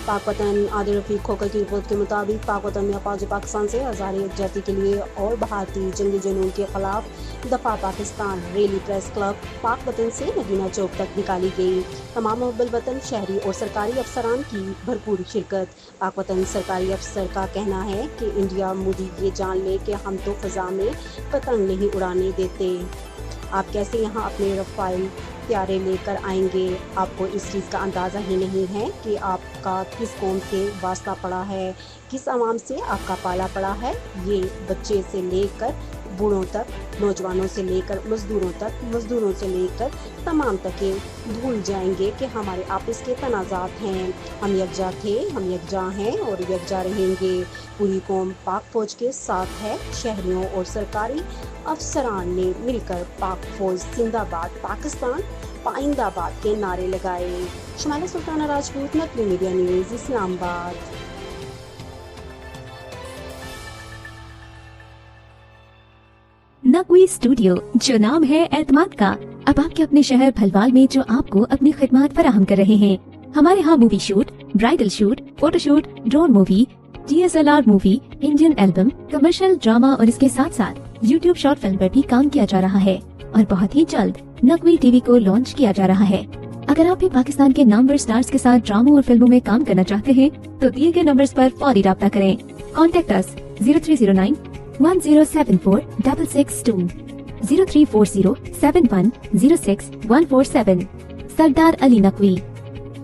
पाक वतन आदिल रफीक खोकर की रिपोर्ट के मुताबिक पाक वतन में अफवाज पाकिस्तान से आज़ार यकजहती के लिए और भारतीय जंगी जुनून के खिलाफ दफा पाकिस्तान रैली प्रेस क्लब पाक वतन से नगीना चौक तक निकाली गई। तमाम मुहब्बल वतन शहरी और सरकारी अफसरान की भरपूर शिरकत। पाक वतन सरकारी अफसर का कहना है कि इंडिया मोदी ये जान ले कि हम तो फ़ज़ा में पतंग नहीं उड़ाने देते, आप कैसे यहाँ अपने रफ़ाइल त्यारे लेकर आएंगे। आपको इस चीज़ का अंदाज़ा ही नहीं है कि आपका किस कौम से वास्ता पड़ा है, किस आवाम से आपका पाला पड़ा है। ये बच्चे से लेकर बूढ़ों तक, नौजवानों से लेकर मज़दूरों तक, मज़दूरों से लेकर तमाम तक ये भूल जाएंगे कि हमारे आपस के तनाज़ात हैं। हम यकजा थे, हम यकजा हैं और यकजा रहेंगे। पूरी कौम पाक फ़ौज के साथ है। शहरियों और सरकारी अफसरान ने मिलकर पाक फ़ौज जिंदाबाद, पाकिस्तान पाइंदाबाद के नारे लगाए। शमाइला सुल्ताना राजपूत, नकली media news, Islamabad. Naqvi studio, जो नाम है एतमाद का, अब आपके अपने शहर भलवाल में जो आपको अपनी खिदमत फराहम कर रहे हैं। हमारे यहाँ movie shoot, bridal shoot, photoshoot, drone movie, DSLR movie, Indian album, commercial drama और इसके साथ साथ यूट्यूब शॉर्ट फिल्म पर भी काम किया जा रहा है और बहुत ही जल्द नकवी टीवी को लॉन्च किया जा रहा है। अगर आप भी पाकिस्तान के नामवर स्टार्स के साथ ड्रामों और फिल्मों में काम करना चाहते हैं तो दिए गए नंबर्स पर फौरी राब्ता करें। Contact us 0309 1074 662, 0340 71 06 147। सरदार अली नकवी।